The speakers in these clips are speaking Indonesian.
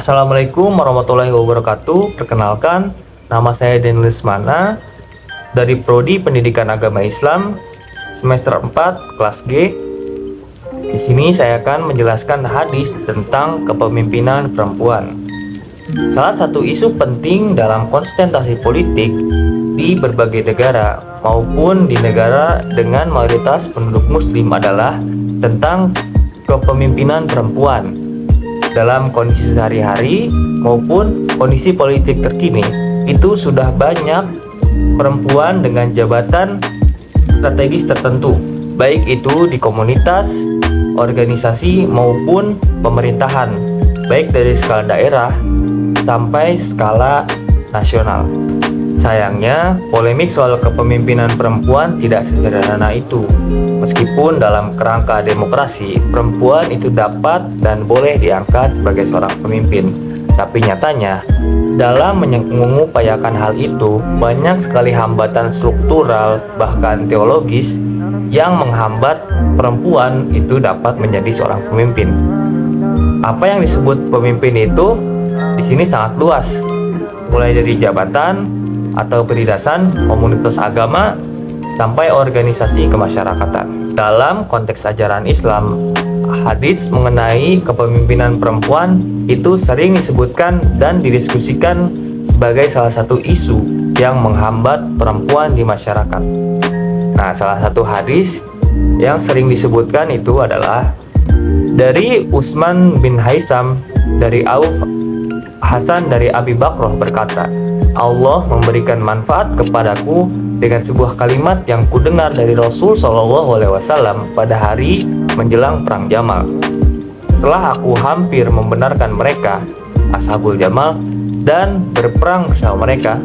Assalamualaikum warahmatullahi wabarakatuh. Perkenalkan, nama saya Daniel Lesmana dari Prodi Pendidikan Agama Islam semester 4 kelas G. Di sini saya akan menjelaskan hadis tentang kepemimpinan perempuan. Salah satu isu penting dalam konsentrasi politik di berbagai negara maupun di negara dengan mayoritas penduduk muslim adalah tentang kepemimpinan perempuan. Dalam kondisi sehari-hari maupun kondisi politik terkini, itu sudah banyak perempuan dengan jabatan strategis tertentu, baik itu di komunitas, organisasi maupun pemerintahan, baik dari skala daerah sampai skala nasional. Sayangnya, polemik soal kepemimpinan perempuan tidak sesederhana itu. Meskipun dalam kerangka demokrasi, perempuan itu dapat dan boleh diangkat sebagai seorang pemimpin. Tapi nyatanya, dalam mengupayakan hal itu, banyak sekali hambatan struktural, bahkan teologis, yang menghambat perempuan itu dapat menjadi seorang pemimpin. Apa yang disebut pemimpin itu di sini sangat luas, mulai dari jabatan atau penindasan komunitas agama sampai organisasi kemasyarakatan. Dalam konteks ajaran Islam, hadis mengenai kepemimpinan perempuan itu sering disebutkan dan didiskusikan sebagai salah satu isu yang menghambat perempuan di masyarakat. Nah, salah satu hadis yang sering disebutkan itu adalah dari Utsman bin Haisam dari Auf Hasan dari Abi Bakrah berkata, Allah memberikan manfaat kepadaku dengan sebuah kalimat yang kudengar dari Rasul SAW pada hari menjelang perang Jamal. Setelah aku hampir membenarkan mereka, Ashabul Jamal, dan berperang bersama mereka,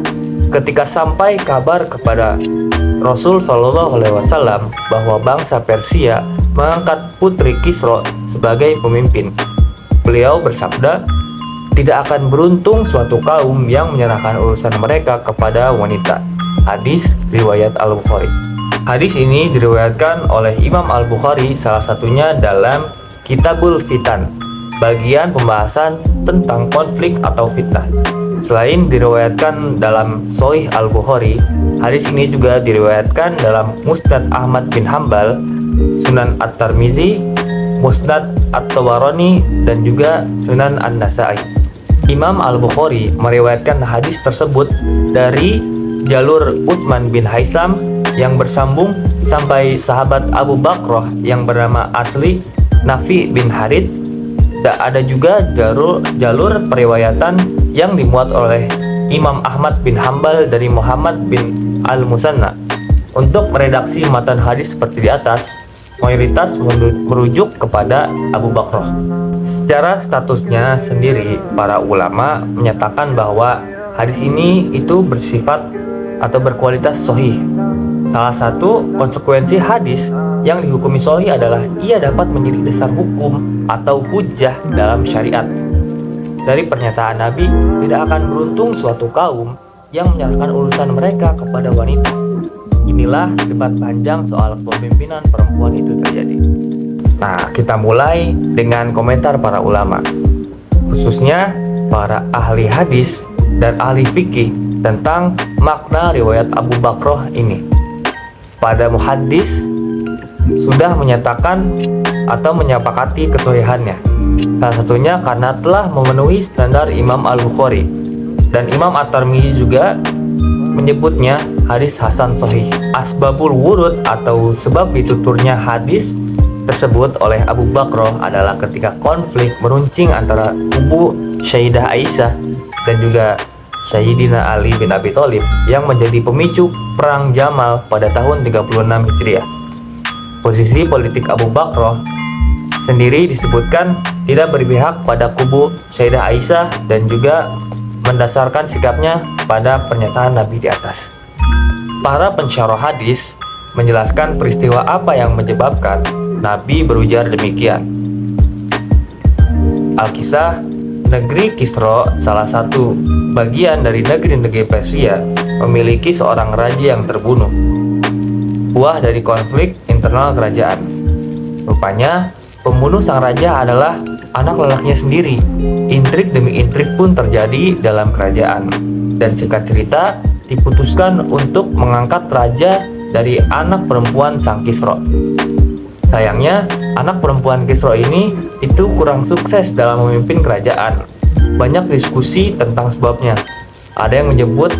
ketika sampai kabar kepada Rasul SAW bahwa bangsa Persia mengangkat putri Kisra sebagai pemimpin, beliau bersabda, tidak akan beruntung suatu kaum yang menyerahkan urusan mereka kepada wanita. Hadis riwayat Al-Bukhari. Hadis ini diriwayatkan oleh Imam Al-Bukhari, salah satunya dalam Kitabul Fitan, bagian pembahasan tentang konflik atau fitnah. Selain diriwayatkan dalam Sahih Al-Bukhari, hadis ini juga diriwayatkan dalam Musnad Ahmad bin Hambal, Sunan At-Tirmizi, Musnad At-Tabarani, dan juga Sunan An-Nasa'i. Imam Al-Bukhari meriwayatkan hadis tersebut dari jalur Utsman bin Haisam yang bersambung sampai sahabat Abu Bakrah yang bernama asli Nafi bin Harits. Dan ada juga jalur periwayatan yang dimuat oleh Imam Ahmad bin Hambal dari Muhammad bin Al-Musanna. Untuk meredaksi matan hadis seperti di atas, mayoritas merujuk kepada Abu Bakrah. Secara statusnya sendiri, para ulama menyatakan bahwa hadis ini itu bersifat atau berkualitas sahih. Salah satu konsekuensi hadis yang dihukumi sahih adalah ia dapat menjadi dasar hukum atau hujjah dalam syariat. Dari pernyataan Nabi, tidak akan beruntung suatu kaum yang menyerahkan urusan mereka kepada wanita. Inilah debat panjang soal kepemimpinan perempuan itu terjadi. Nah, kita mulai dengan komentar para ulama, khususnya para ahli hadis dan ahli fikih tentang makna riwayat Abu Bakrah ini. Pada muhaddis sudah menyatakan atau menyepakati kesahihannya. Salah satunya karena telah memenuhi standar Imam Al-Bukhari, dan Imam At-Tirmizi juga menyebutnya hadis hasan sahih. Asbabul wurud atau sebab dituturnya hadis tersebut oleh Abu Bakrah adalah ketika konflik meruncing antara kubu Sayyidah Aisyah dan juga Sayyidina Ali bin Abi Thalib yang menjadi pemicu perang Jamal pada tahun 36 Hijriah. Posisi politik Abu Bakrah sendiri disebutkan tidak berpihak pada kubu Sayyidah Aisyah dan juga mendasarkan sikapnya pada pernyataan Nabi di atas. Para pensyarah hadis menjelaskan peristiwa apa yang menyebabkan Nabi berujar demikian. Al-Kisah, negeri Kisra, salah satu bagian dari negeri-negeri Persia, memiliki seorang raja yang terbunuh, buah dari konflik internal kerajaan. Rupanya Pembunuh sang raja adalah anak lelakinya sendiri. Intrik demi intrik pun terjadi dalam kerajaan. Dan singkat cerita, diputuskan untuk mengangkat raja dari anak perempuan sang Kisra. Sayangnya, anak perempuan Kisra ini itu kurang sukses dalam memimpin kerajaan. Banyak diskusi tentang sebabnya. Ada yang menyebut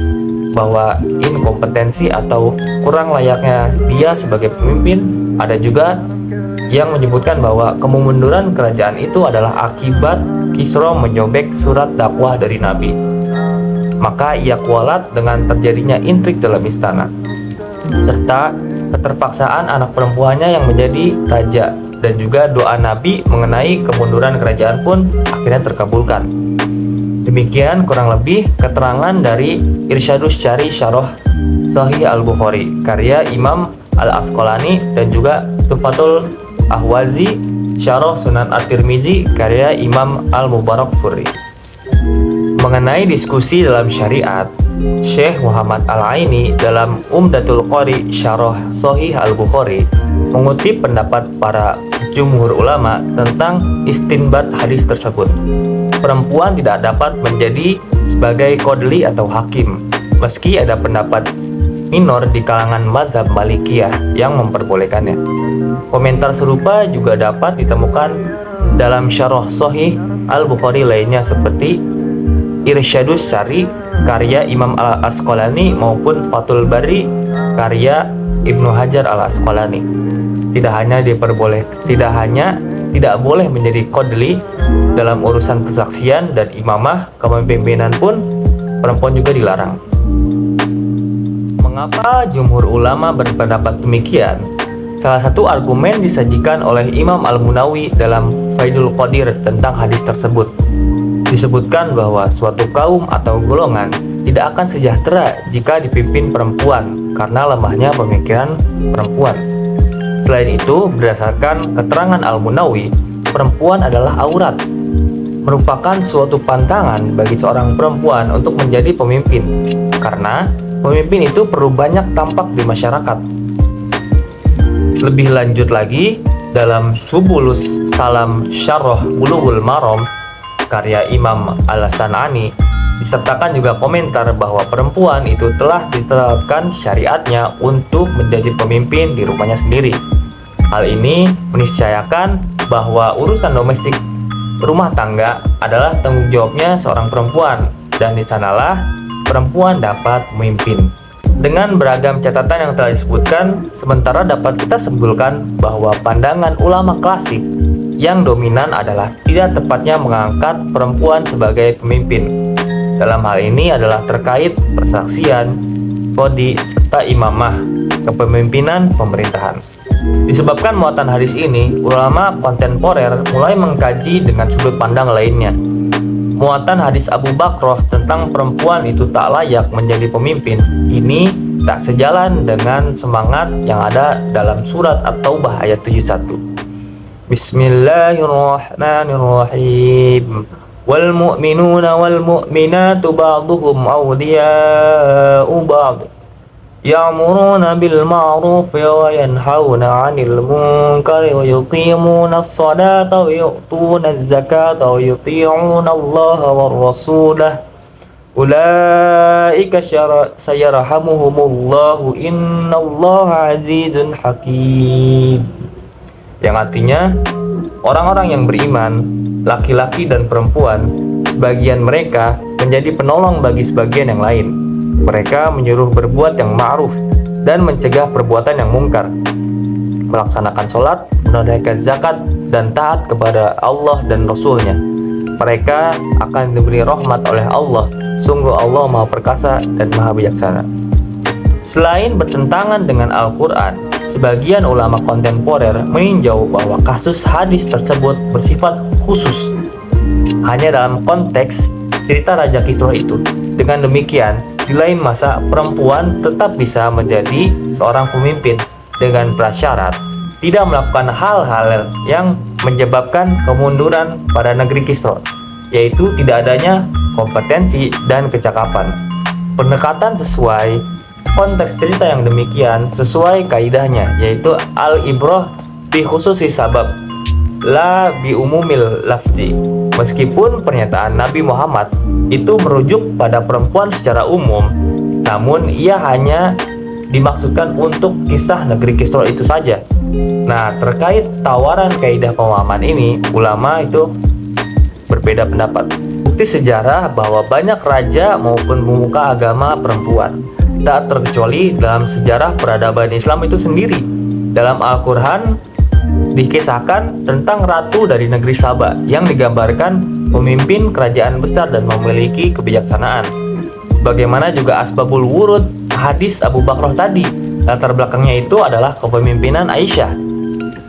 bahwa inkompetensi atau kurang layaknya dia sebagai pemimpin. Ada juga yang menyebutkan bahwa kemunduran kerajaan itu adalah akibat Kisra menyobek surat dakwah dari Nabi. Maka ia kualat dengan terjadinya intrik dalam istana, serta keterpaksaan anak perempuannya yang menjadi raja, dan juga doa Nabi mengenai kemunduran kerajaan pun akhirnya terkabulkan. Demikian kurang lebih keterangan dari Irsyadus Syari Syarah Sahih Al-Bukhari karya Imam Al-Asqalani, dan juga Tuhfatul Ahwazi Syarah Sunan At-Tirmizi karya Imam Al-Mubarakfuri. Mengenai diskusi dalam syariat, Syekh Muhammad Al-Aini dalam Umdatul Qari Syarah Sahih Al-Bukhari mengutip pendapat para jumhur ulama tentang istinbat hadis tersebut. Perempuan tidak dapat menjadi sebagai qadli atau hakim, meski ada pendapat minor di kalangan mazhab Malikiyah yang memperbolehkannya. Komentar serupa juga dapat ditemukan dalam Syarah Sahih Al-Bukhari lainnya seperti Irsyadus Syari karya Imam Al-Asqalani maupun Fathul Bari karya Ibnu Hajar Al-Asqalani. Tidak boleh menjadi qadli dalam urusan kesaksian dan imamah kepemimpinan pun perempuan juga dilarang. Mengapa jumhur ulama berpendapat demikian? Salah satu argumen disajikan oleh Imam Al-Munawi dalam Faidul Qadir tentang hadis tersebut. Disebutkan bahwa suatu kaum atau golongan tidak akan sejahtera jika dipimpin perempuan karena lemahnya pemikiran perempuan. Selain itu, berdasarkan keterangan Al-Munawi, perempuan adalah aurat, merupakan suatu pantangan bagi seorang perempuan untuk menjadi pemimpin, karena pemimpin itu perlu banyak tampak di masyarakat. Lebih lanjut lagi, dalam Subulus Salam Syarah Bulughul Maram karya Imam Al-San'ani disertakan juga komentar bahwa perempuan itu telah ditetapkan syariatnya untuk menjadi pemimpin di rumahnya sendiri. Hal ini meniscayakan bahwa urusan domestik rumah tangga adalah tanggung jawabnya seorang perempuan, dan di sanalah perempuan dapat memimpin. Dengan beragam catatan yang telah disebutkan, sementara dapat kita simpulkan bahwa pandangan ulama klasik yang dominan adalah tidak tepatnya mengangkat perempuan sebagai pemimpin. Dalam hal ini adalah terkait persaksian, qadhi, serta imamah, kepemimpinan pemerintahan. Disebabkan muatan hadis ini, ulama kontemporer mulai mengkaji dengan sudut pandang lainnya. Muatan hadis Abu Bakrah tentang perempuan itu tak layak menjadi pemimpin ini tak sejalan dengan semangat yang ada dalam surat At-Taubah ayat 71. Bismillahirrahmanirrahim. Wal mu'minuna wal mu'minatu ba'duhum awliya'u ba'd. Ya'muruna bil ma'ruf wa yanhauna 'anil munkari wa yuqimuna as-salata wa yu'tuna az-zakata wa yuti'una Allah war rasulah. Ulaika sayarhamuhumullahu innallaha 'azizun hakim. Yang artinya, orang-orang yang beriman, laki-laki dan perempuan, sebagian mereka menjadi penolong bagi sebagian yang lain. Mereka menyuruh berbuat yang ma'ruf dan mencegah perbuatan yang mungkar, melaksanakan sholat, menunaikan zakat, dan taat kepada Allah dan Rasul-Nya. Mereka akan diberi rahmat oleh Allah. Sungguh Allah Maha Perkasa dan Maha Bijaksana. Selain bertentangan dengan Al-Quran, sebagian ulama kontemporer meninjau bahwa kasus hadis tersebut bersifat khusus hanya dalam konteks cerita Raja Kisra itu. Dengan demikian, di lain masa perempuan tetap bisa menjadi seorang pemimpin dengan prasyarat tidak melakukan hal-hal yang menyebabkan kemunduran pada negeri Kisra, yaitu tidak adanya kompetensi dan kecakapan. Pendekatan sesuai konteks cerita yang demikian sesuai kaidahnya, yaitu al-ibrah bi khususi sabab. la bi umumil lafzi. Meskipun pernyataan Nabi Muhammad itu merujuk pada perempuan secara umum, namun ia hanya dimaksudkan untuk kisah negeri Kisra itu saja. Nah, terkait tawaran kaidah pemahaman ini, ulama itu berbeda pendapat. Bukti sejarah bahwa banyak raja maupun pemuka agama perempuan, tak terkecuali dalam sejarah peradaban Islam itu sendiri. Dalam Al-Quran dikisahkan tentang ratu dari negeri Saba yang digambarkan pemimpin kerajaan besar dan memiliki kebijaksanaan. Bagaimana juga asbabul wurud hadis Abu Bakrah tadi, latar belakangnya itu adalah kepemimpinan Aisyah.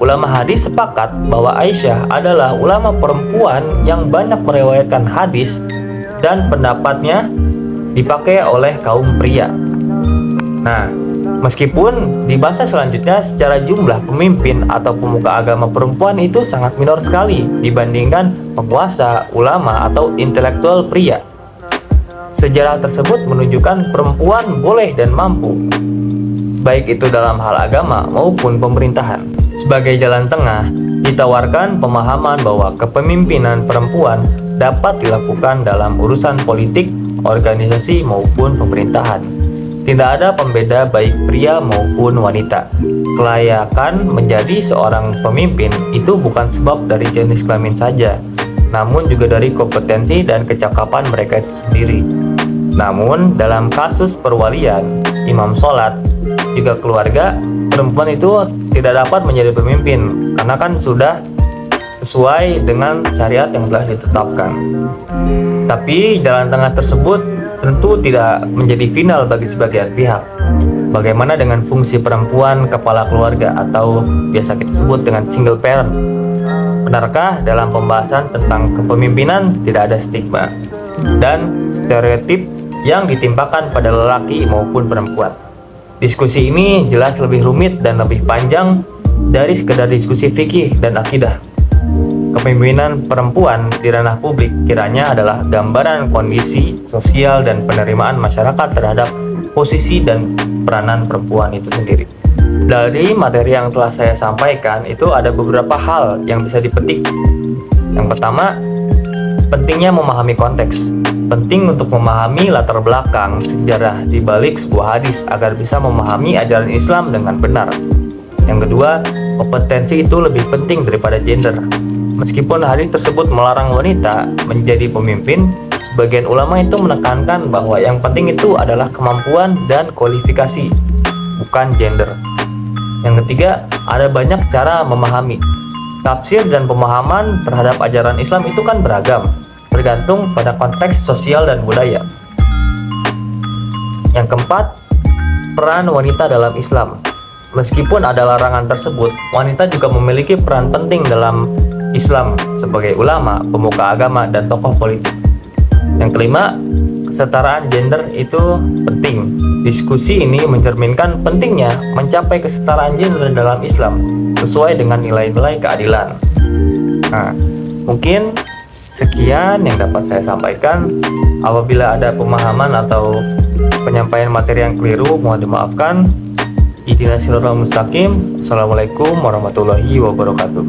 Ulama hadis sepakat bahwa Aisyah adalah ulama perempuan yang banyak meriwayatkan hadis dan pendapatnya dipakai oleh kaum pria. Nah, meskipun di masa selanjutnya secara jumlah pemimpin atau pemuka agama perempuan itu sangat minor sekali dibandingkan penguasa, ulama, atau intelektual pria. Sejarah tersebut menunjukkan perempuan boleh dan mampu, baik itu dalam hal agama maupun pemerintahan. Sebagai jalan tengah, ditawarkan pemahaman bahwa kepemimpinan perempuan dapat dilakukan dalam urusan politik, organisasi, maupun pemerintahan. Tidak ada pembeda baik pria maupun wanita. Kelayakan menjadi seorang pemimpin itu bukan sebab dari jenis kelamin saja, namun juga dari kompetensi dan kecakapan mereka itu sendiri. Namun dalam kasus perwalian, imam sholat, juga keluarga, perempuan itu tidak dapat menjadi pemimpin karena kan sudah sesuai dengan syariat yang telah ditetapkan. Tapi jalan tengah tersebut tentu tidak menjadi final bagi sebagian pihak. Bagaimana dengan fungsi perempuan kepala keluarga atau biasa kita sebut dengan single parent? Benarkah dalam pembahasan tentang kepemimpinan tidak ada stigma dan stereotip yang ditimpakan pada lelaki maupun perempuan? Diskusi ini jelas lebih rumit dan lebih panjang dari sekedar diskusi fikih dan akidah. Kepemimpinan perempuan di ranah publik kiranya adalah gambaran kondisi sosial dan penerimaan masyarakat terhadap posisi dan peranan perempuan itu sendiri. Dari materi yang telah saya sampaikan itu ada beberapa hal yang bisa dipetik. Yang pertama, pentingnya memahami konteks. Penting untuk memahami latar belakang sejarah di balik sebuah hadis agar bisa memahami ajaran Islam dengan benar. Yang kedua, kompetensi itu lebih penting daripada gender. Meskipun hadis tersebut melarang wanita menjadi pemimpin, sebagian ulama itu menekankan bahwa yang penting itu adalah kemampuan dan kualifikasi, bukan gender. Yang ketiga, ada banyak cara memahami. Tafsir dan pemahaman terhadap ajaran Islam itu kan beragam, tergantung pada konteks sosial dan budaya. Yang keempat, peran wanita dalam Islam. Meskipun ada larangan tersebut, wanita juga memiliki peran penting dalam Islam sebagai ulama, pemuka agama, dan tokoh politik. Yang kelima, kesetaraan gender itu penting. Diskusi ini mencerminkan pentingnya mencapai kesetaraan gender dalam Islam sesuai dengan nilai-nilai keadilan. Nah, mungkin sekian yang dapat saya sampaikan. Apabila ada pemahaman atau penyampaian materi yang keliru, mohon dimaafkan. Ihdinas siratal mustaqim. Assalamualaikum warahmatullahi wabarakatuh.